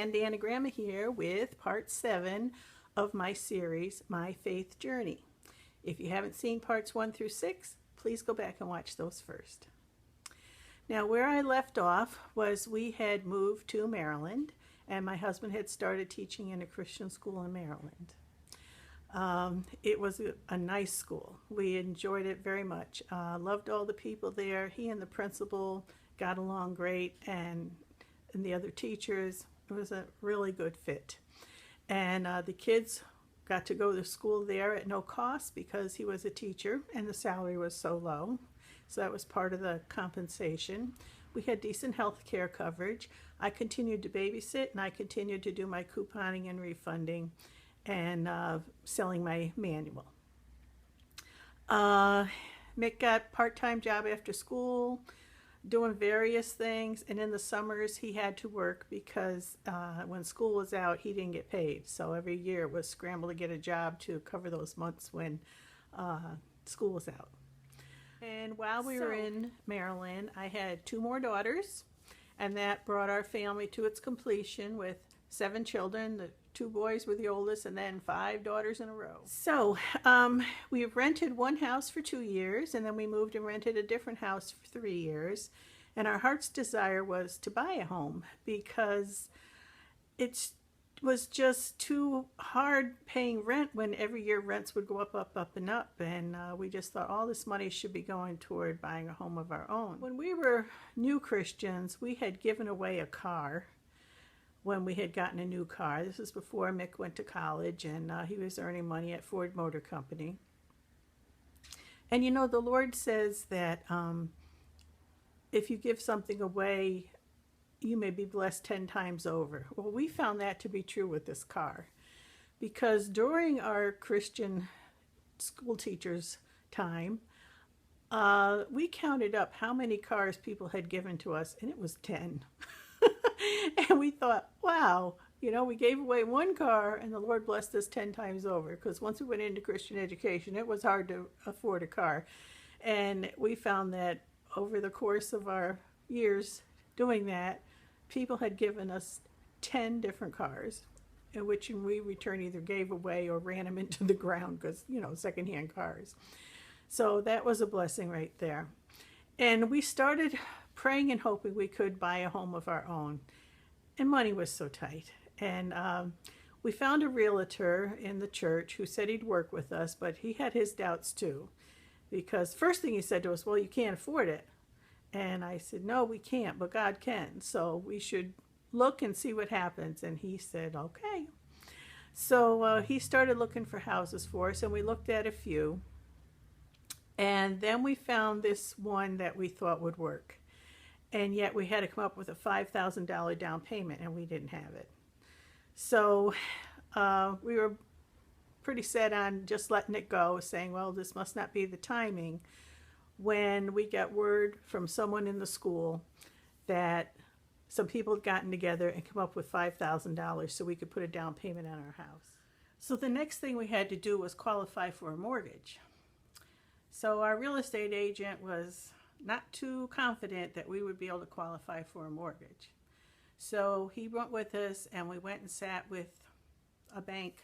BandannaGramma here with part 7 of my series, My Faith Journey. If you haven't seen parts 1 through 6, please go back and watch those first. Now, where I left off was we had moved to Maryland, and my husband had started teaching in a Christian school in Maryland. It was a nice school. We enjoyed it very much. Loved all the people there. He and the principal got along great, and the other teachers. It was a really good fit. And the kids got to go to school there at no cost because he was a teacher and the salary was so low. So that was part of the compensation. We had decent health care coverage. I continued to babysit, and I continued to do my couponing and refunding and selling my manual. Mick got part-time job after school, doing various things, and in the summers he had to work because when school was out he didn't get paid, so every year it was scramble to get a job to cover those months when school was out. And while we were in Maryland, I had 2 more daughters, and that brought our family to its completion with 7 children. The 2 boys were the oldest, and then 5 daughters in a row. So we rented one house for 2 years, and then we moved and rented a different house for 3 years. And our heart's desire was to buy a home because it was just too hard paying rent when every year rents would go up, up, up, and up. And we just thought all this money should be going toward buying a home of our own. When we were new Christians, we had given away a car when we had gotten a new car. This is before Mick went to college, and he was earning money at Ford Motor Company. And you know, the Lord says that if you give something away, you may be blessed 10 times over. Well, we found that to be true with this car, because during our Christian school teachers' time, we counted up how many cars people had given to us, and it was 10. And we thought, wow, you know, we gave away 1 car and the Lord blessed us 10 times over, because once we went into Christian education, it was hard to afford a car. And we found that over the course of our years doing that, people had given us 10 different cars, in which we in return either gave away or ran them into the ground because, you know, secondhand cars. So that was a blessing right there. And we started praying and hoping we could buy a home of our own. And money was so tight. And we found a realtor in the church who said he'd work with us, but he had his doubts too. Because first thing he said to us, well, you can't afford it. And I said, no, we can't, but God can. So we should look and see what happens. And he said, okay. So he started looking for houses for us, and we looked at a few. And then we found this one that we thought would work. And yet we had to come up with a $5,000 down payment, and we didn't have it. So we were pretty set on just letting it go, saying, well, this must not be the timing, when we got word from someone in the school that some people had gotten together and come up with $5,000 so we could put a down payment on our house. So the next thing we had to do was qualify for a mortgage. So our real estate agent was not too confident that we would be able to qualify for a mortgage. So he went with us, and we went and sat with a bank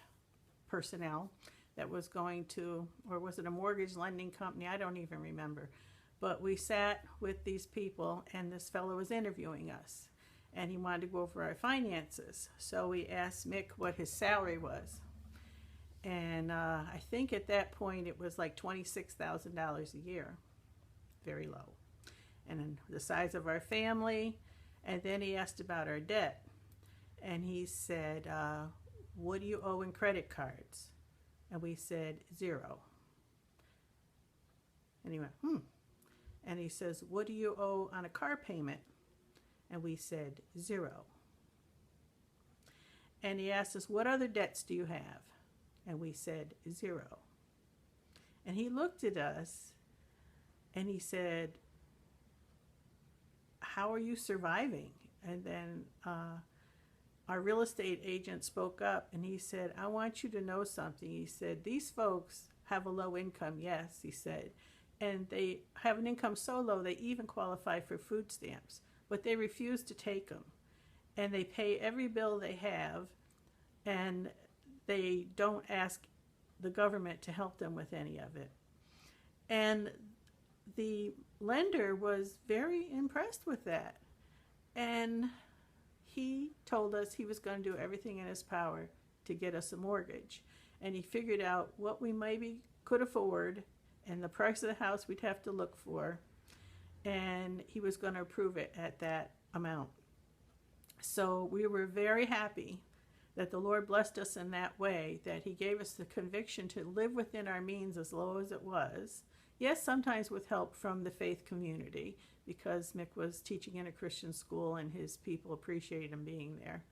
personnel that was going to, or was it a mortgage lending company? I don't even remember. But we sat with these people, and this fellow was interviewing us, and he wanted to go over our finances. So we asked Mick what his salary was. And I think at that point it was like $26,000 a year. Very low. And then the size of our family. And then he asked about our debt. And he said, what do you owe in credit cards? And we said, 0. And he went, And he says, what do you owe on a car payment? And we said, 0. And he asked us, what other debts do you have? And we said, 0. And he looked at us and he said, how are you surviving? And then our real estate agent spoke up, and he said, I want you to know something. He said, these folks have a low income, yes, he said, and they have an income so low they even qualify for food stamps, but they refuse to take them. and they pay every bill they have, and they don't ask the government to help them with any of it. And the lender was very impressed with that. And he told us he was going to do everything in his power to get us a mortgage. And he figured out what we maybe could afford and the price of the house we'd have to look for. And he was going to approve it at that amount. So we were very happy that the Lord blessed us in that way, that he gave us the conviction to live within our means as low as it was. Yes, sometimes with help from the faith community, because Mick was teaching in a Christian school and his people appreciated him being there.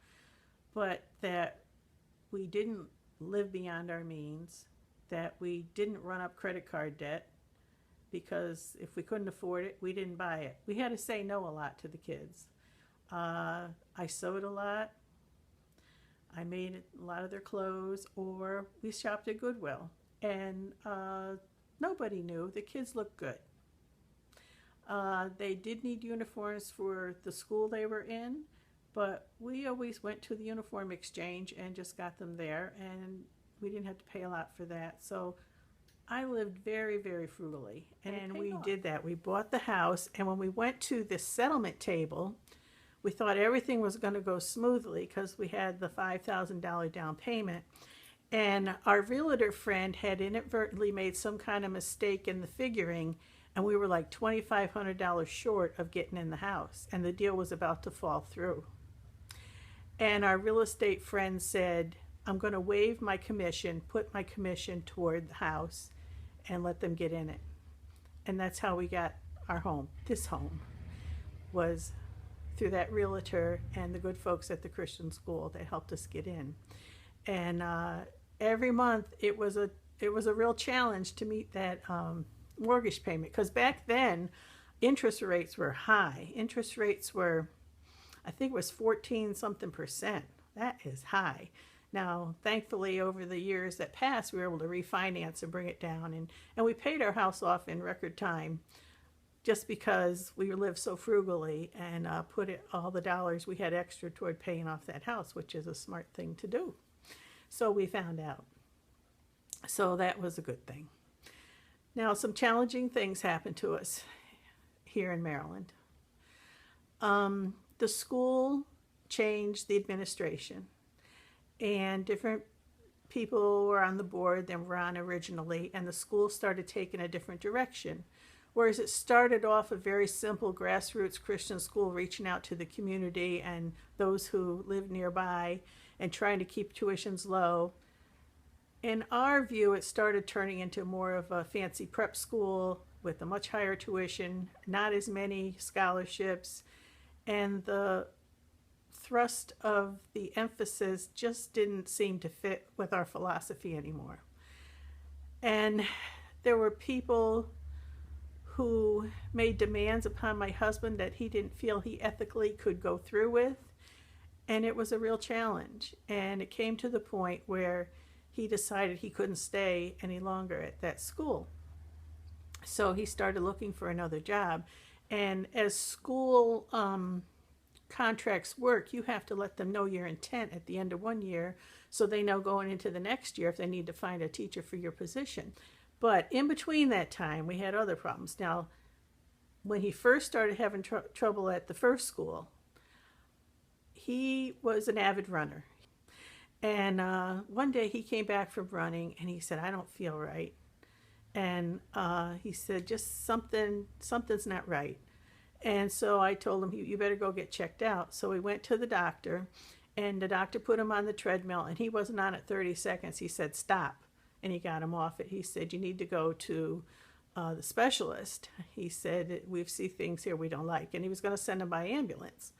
But that we didn't live beyond our means, that we didn't run up credit card debt, because if we couldn't afford it, we didn't buy it. We had to say no a lot to the kids. I sewed a lot. I made a lot of their clothes, or we shopped at Goodwill. And nobody knew. The kids looked good. They did need uniforms for the school they were in, but we always went to the uniform exchange and just got them there, and we didn't have to pay a lot for that. So I lived very, very frugally, and we did that. We bought the house, and when we went to the settlement table, we thought everything was going to go smoothly because we had the $5,000 down payment. And our realtor friend had inadvertently made some kind of mistake in the figuring, and we were like $2,500 short of getting in the house, and the deal was about to fall through. And our real estate friend said, I'm going to waive my commission, put my commission toward the house, and let them get in it. And that's how we got our home. This home was through that realtor and the good folks at the Christian school that helped us get in. And every month it was a real challenge to meet that mortgage payment, because back then interest rates were high. Interest rates were, I think it was 14 something percent. That is high. Now, thankfully, over the years that passed, we were able to refinance and bring it down, and we paid our house off in record time, just because we lived so frugally and put all the dollars we had extra toward paying off that house, which is a smart thing to do. So we found out. So that was a good thing. Now, some challenging things happened to us here in Maryland. The school changed the administration, and different people were on the board than were on originally, and the school started taking a different direction. Whereas it started off a very simple grassroots Christian school, reaching out to the community and those who lived nearby and trying to keep tuitions low. In our view, it started turning into more of a fancy prep school with a much higher tuition, not as many scholarships, and the thrust of the emphasis just didn't seem to fit with our philosophy anymore. And there were people who made demands upon my husband that he didn't feel he ethically could go through with, and it was a real challenge. And it came to the point where he decided he couldn't stay any longer at that school. So he started looking for another job. And as school contracts work, you have to let them know your intent at the end of one year so they know going into the next year if they need to find a teacher for your position. But in between that time, we had other problems. Now, when he first started having trouble at the first school, he was an avid runner. And one day he came back from running and he said, I don't feel right. And he said, just something's not right. And so I told him, you better go get checked out. So we went to the doctor, and the doctor put him on the treadmill, and he wasn't on it 30 seconds. He said, stop. And he got him off it. He said, you need to go to the specialist. He said, we see things here we don't like. And he was going to send him by ambulance.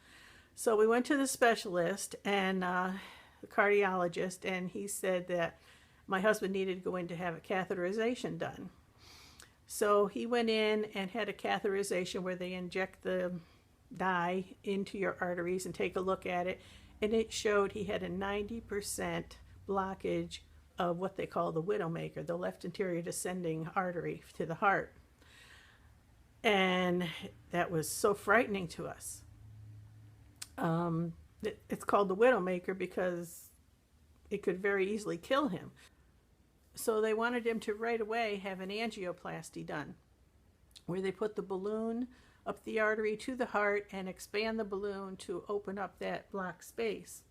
So we went to the specialist and the cardiologist, and he said that my husband needed to go in to have a catheterization done. So he went in and had a catheterization where they inject the dye into your arteries and take a look at it. And it showed he had a 90% blockage of what they call the widowmaker, the left anterior descending artery to the heart. And that was so frightening to us. It's called the Widowmaker because it could very easily kill him. So they wanted him to right away have an angioplasty done, where they put the balloon up the artery to the heart and expand the balloon to open up that blocked space.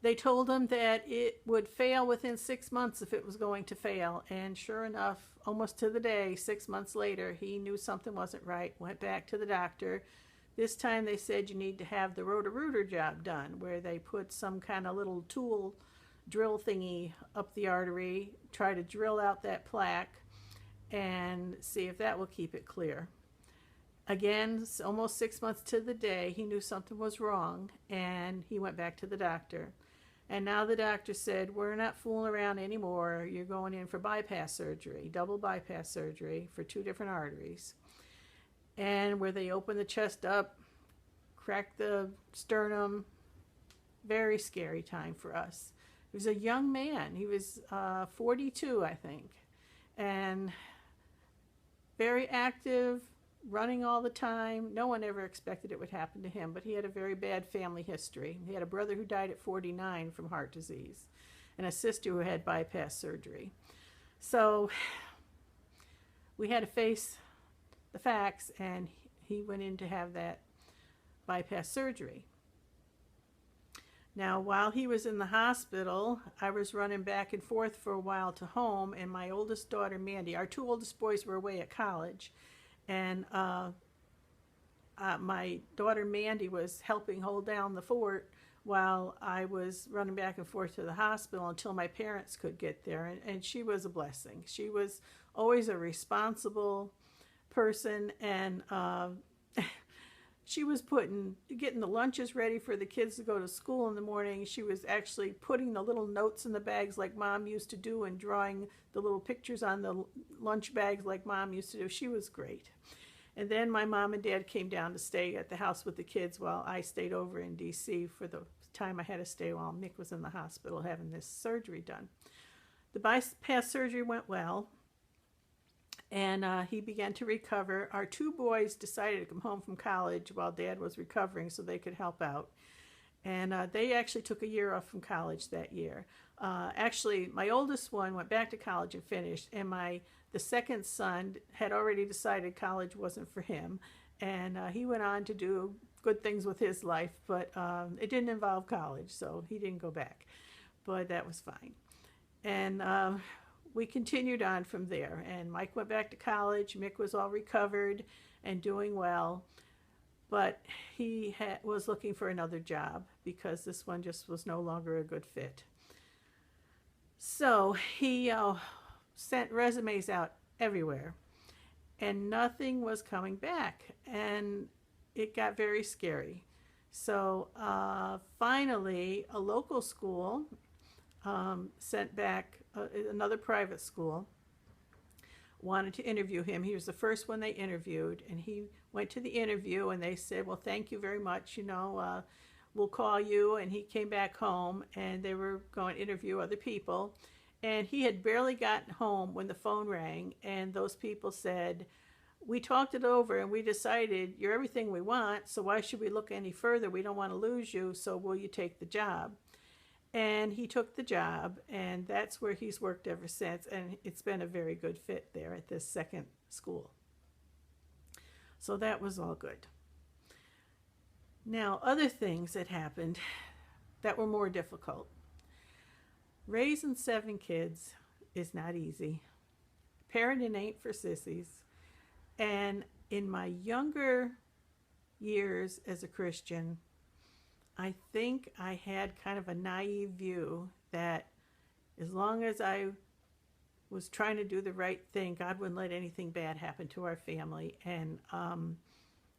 They told him that it would fail within 6 months if it was going to fail. And sure enough, almost to the day, 6 months later, he knew something wasn't right, went back to the doctor. This time they said you need to have the rotor-rooter job done, where they put some kind of little tool drill thingy up the artery, try to drill out that plaque, and see if that will keep it clear. Again, almost 6 months to the day, he knew something was wrong, and he went back to the doctor. And now the doctor said, we're not fooling around anymore. You're going in for bypass surgery, double bypass surgery for 2 different arteries. And where they open the chest up, crack the sternum. Very scary time for us. He was a young man. He was 42, I think. And very active, running all the time. No one ever expected it would happen to him, but he had a very bad family history. He had a brother who died at 49 from heart disease and a sister who had bypass surgery. So we had to face the facts, and he went in to have that bypass surgery. Now, while he was in the hospital, I was running back and forth for a while to home, and my oldest daughter, Mandy, our 2 oldest boys were away at college, and my daughter Mandy was helping hold down the fort while I was running back and forth to the hospital until my parents could get there. And she was a blessing. She was always a responsible person, and she was getting the lunches ready for the kids to go to school in the morning. She was actually putting the little notes in the bags like Mom used to do, and drawing the little pictures on the lunch bags like Mom used to do. She was great. And then my mom and dad came down to stay at the house with the kids while I stayed over in D.C. for the time I had to stay while Nick was in the hospital having this surgery done. The bypass surgery went well, and he began to recover. Our 2 boys decided to come home from college while Dad was recovering so they could help out. And they actually took a year off from college that year. Actually, my oldest one went back to college and finished, and the second son had already decided college wasn't for him, and he went on to do good things with his life, but it didn't involve college, so he didn't go back. But that was fine. And we continued on from there, and Mike went back to college. Mick was all recovered and doing well, but he was looking for another job because this one just was no longer a good fit. So he sent resumes out everywhere, and nothing was coming back, and it got very scary. So finally, a local school sent back another private school, wanted to interview him. He was the first one they interviewed, and he went to the interview, and they said, well, thank you very much, we'll call you. And he came back home, and they were going to interview other people. And he had barely gotten home when the phone rang, and those people said, we talked it over, and we decided you're everything we want, so why should we look any further? We don't want to lose you, so will you take the job? And he took the job, and that's where he's worked ever since, and it's been a very good fit there at this second school. So that was all good. Now, other things that happened that were more difficult. Raising 7 kids is not easy. Parenting ain't for sissies. And in my younger years as a Christian, I think I had kind of a naive view that as long as I was trying to do the right thing, God wouldn't let anything bad happen to our family, and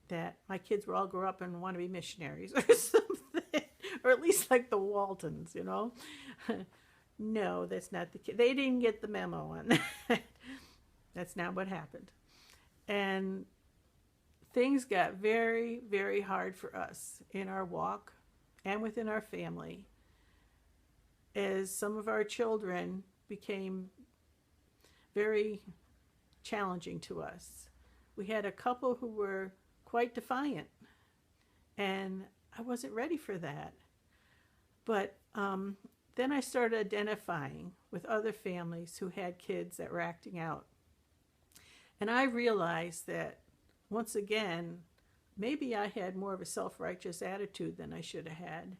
that my kids would all grow up and want to be missionaries or something, or at least like the Waltons, No, that's not the case. They didn't get the memo on that. That's not what happened. And things got very, very hard for us in our walk and within our family as some of our children became very challenging to us. We had a couple who were quite defiant, and I wasn't ready for that. But then I started identifying with other families who had kids that were acting out. And I realized that, once again, maybe I had more of a self-righteous attitude than I should have had.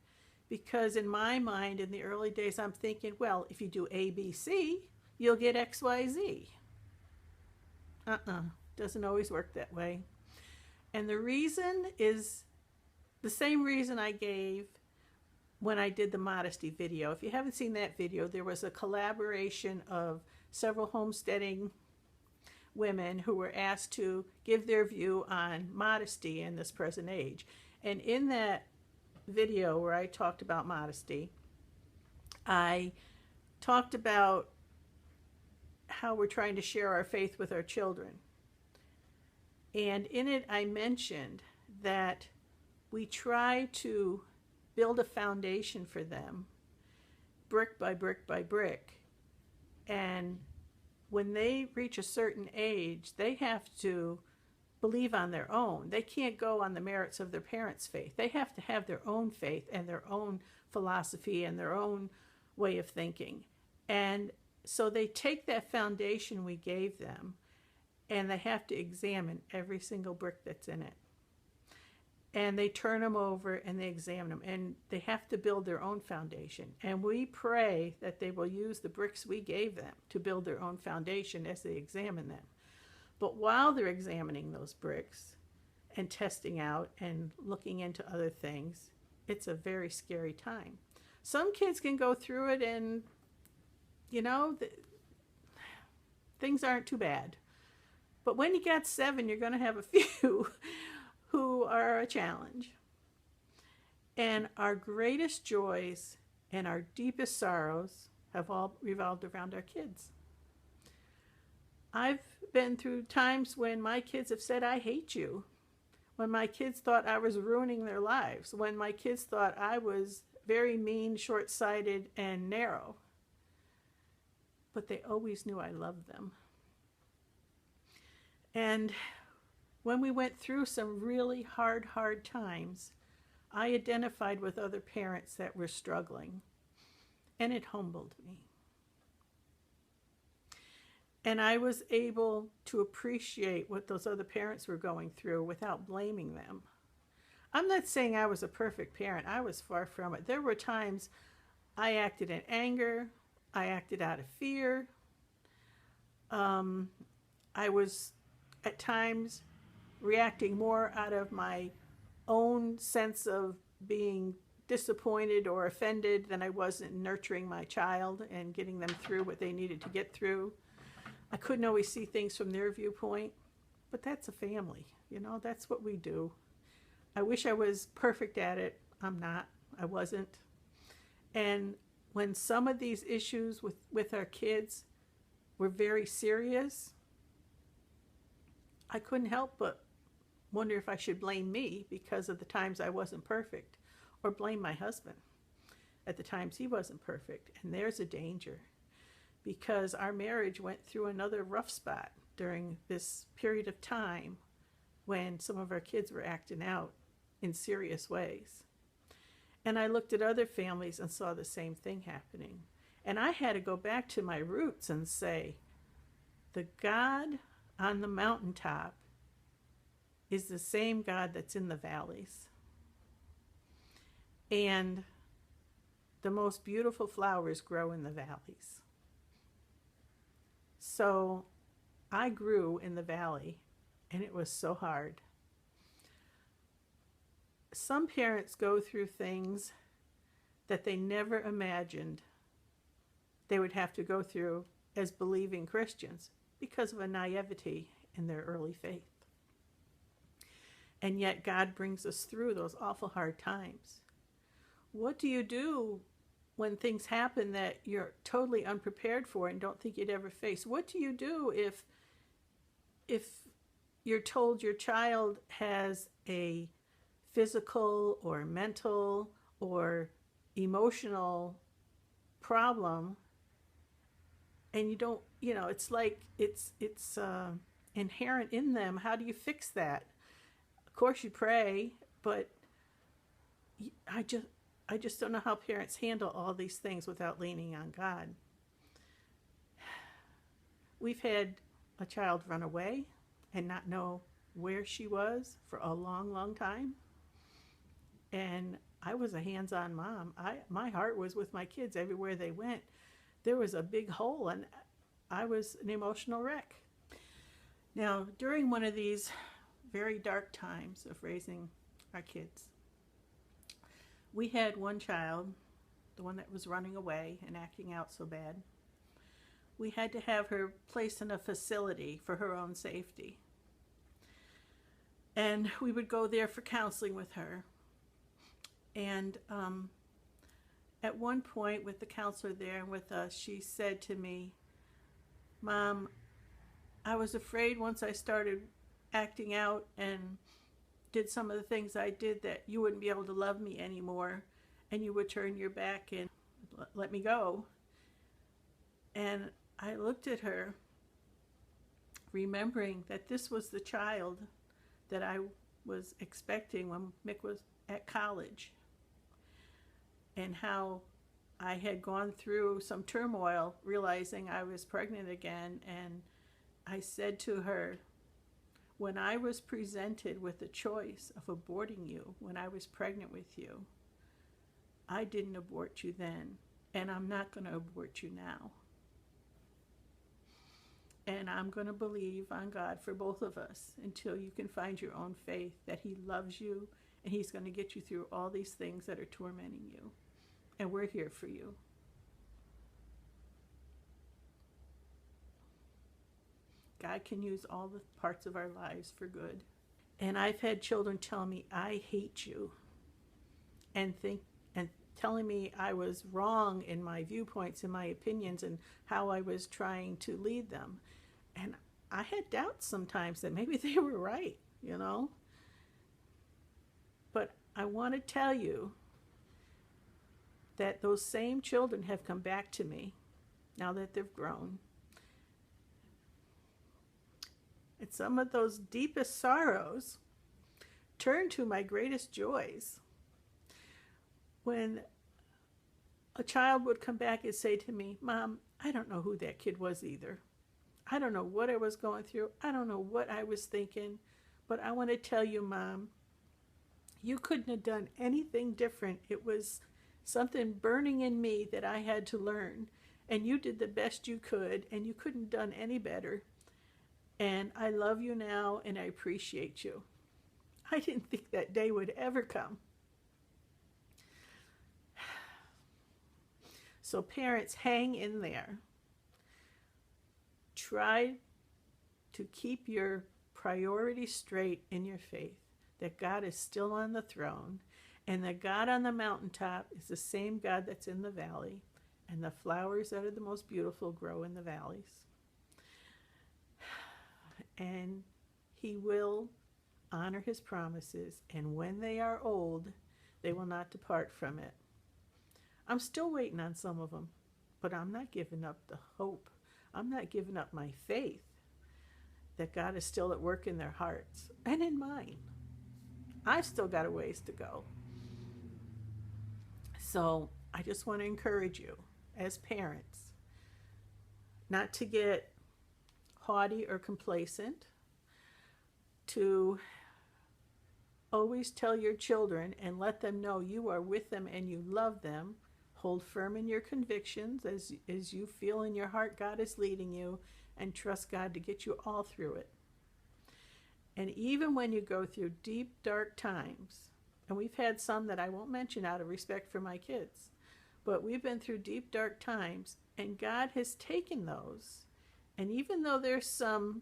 Because in my mind, in the early days, I'm thinking, well, if you do A, B, C, you'll get X, Y, Z. Doesn't always work that way. And the reason is the same reason I gave when I did the modesty video. If you haven't seen that video, there was a collaboration of several homesteading women who were asked to give their view on modesty in this present age. And in that video where I talked about modesty, I talked about how we're trying to share our faith with our children. And in it, I mentioned that we try to build a foundation for them, brick by brick by brick. And when they reach a certain age, they have to believe on their own. They can't go on the merits of their parents' faith. They have to have their own faith and their own philosophy and their own way of thinking. And so they take that foundation we gave them, and they have to examine every single brick that's in it. And they turn them over and they examine them, and they have to build their own foundation. And we pray that they will use the bricks we gave them to build their own foundation as they examine them. But while they're examining those bricks and testing out and looking into other things, it's a very scary time. Some kids can go through it and, things aren't too bad. But when you got 7, you're going to have a few who are a challenge. And our greatest joys and our deepest sorrows have all revolved around our kids. I've been through times when my kids have said, I hate you. When my kids thought I was ruining their lives. When my kids thought I was very mean, short-sighted, and narrow. But they always knew I loved them. And when we went through some really hard times, I identified with other parents that were struggling, and it humbled me. And I was able to appreciate what those other parents were going through without blaming them. I'm not saying I was a perfect parent. I was far from it. There were times I acted in anger. I acted out of fear. I was at times reacting more out of my own sense of being disappointed or offended than I was in nurturing my child and getting them through what they needed to get through. I couldn't always see things from their viewpoint, but that's a family, that's what we do. I wish I was perfect at it. I'm not. I wasn't. And when some of these issues with our kids were very serious, I couldn't help but wonder if I should blame me because of the times I wasn't perfect, or blame my husband at the times he wasn't perfect. And there's a danger, because our marriage went through another rough spot during this period of time when some of our kids were acting out in serious ways. And I looked at other families and saw the same thing happening. And I had to go back to my roots and say, the God on the mountaintop is the same God that's in the valleys. And the most beautiful flowers grow in the valleys. So I grew in the valley, and it was so hard. Some parents go through things that they never imagined they would have to go through as believing Christians because of a naivety in their early faith. And yet God brings us through those awful hard times. What do you do when things happen that you're totally unprepared for and don't think you'd ever face? What do you do if you're told your child has a physical or mental or emotional problem, and you don't, it's like it's inherent in them? How do you fix that? Of course you pray, but I just don't know how parents handle all these things without leaning on God. We've had a child run away and not know where she was for a long, long time. And I was a hands-on mom. My heart was with my kids everywhere they went. There was a big hole, and I was an emotional wreck. Now, during one of these very dark times of raising our kids, we had one child, the one that was running away and acting out so bad. We had to have her placed in a facility for her own safety. And we would go there for counseling with her. And at one point with the counselor there and with us, she said to me, "Mom, I was afraid once I started acting out and did some of the things I did that you wouldn't be able to love me anymore and you would turn your back and let me go." And I looked at her, remembering that this was the child that I was expecting when Mick was at college, and how I had gone through some turmoil realizing I was pregnant again. And I said to her, when I was presented with the choice of aborting you when I was pregnant with you, I didn't abort you then, and I'm not going to abort you now. And I'm going to believe on God for both of us until you can find your own faith that He loves you and He's going to get you through all these things that are tormenting you. And we're here for you. God can use all the parts of our lives for good. And I've had children tell me, "I hate you," and telling me I was wrong in my viewpoints and my opinions and how I was trying to lead them. And I had doubts sometimes that maybe they were right, you know. But I want to tell you that those same children have come back to me now that they've grown. And some of those deepest sorrows turn to my greatest joys. When a child would come back and say to me, "Mom, I don't know who that kid was either. I don't know what I was going through. I don't know what I was thinking. But I want to tell you, Mom, you couldn't have done anything different. It was something burning in me that I had to learn. And you did the best you could, and you couldn't have done any better. And I love you now, and I appreciate you." I didn't think that day would ever come. So parents, hang in there. Try to keep your priorities straight in your faith, that God is still on the throne, and that God on the mountaintop is the same God that's in the valley, and the flowers that are the most beautiful grow in the valleys. And He will honor His promises, and when they are old, they will not depart from it. I'm still waiting on some of them, but I'm not giving up the hope. I'm not giving up my faith that God is still at work in their hearts and in mine. I've still got a ways to go. So I just want to encourage you as parents not to get haughty or complacent, to always tell your children and let them know you are with them and you love them. Hold firm in your convictions as you feel in your heart God is leading you, and trust God to get you all through it. And even when you go through deep, dark times, and we've had some that I won't mention out of respect for my kids, but we've been through deep, dark times, and God has taken those. And even though there's some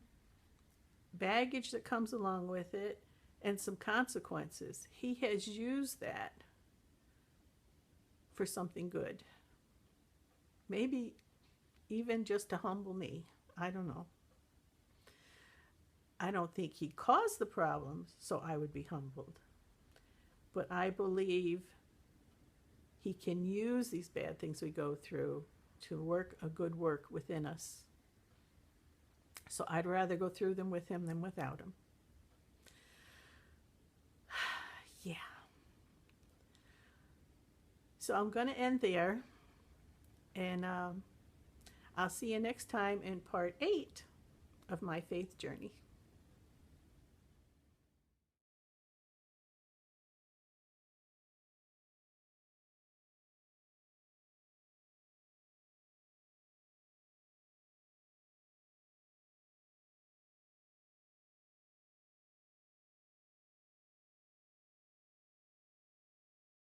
baggage that comes along with it and some consequences, He has used that for something good. Maybe even just to humble me. I don't know. I don't think He caused the problems so I would be humbled. But I believe He can use these bad things we go through to work a good work within us. So I'd rather go through them with Him than without Him. Yeah. So I'm going to end there, and I'll see you next time in part 8 of my faith journey.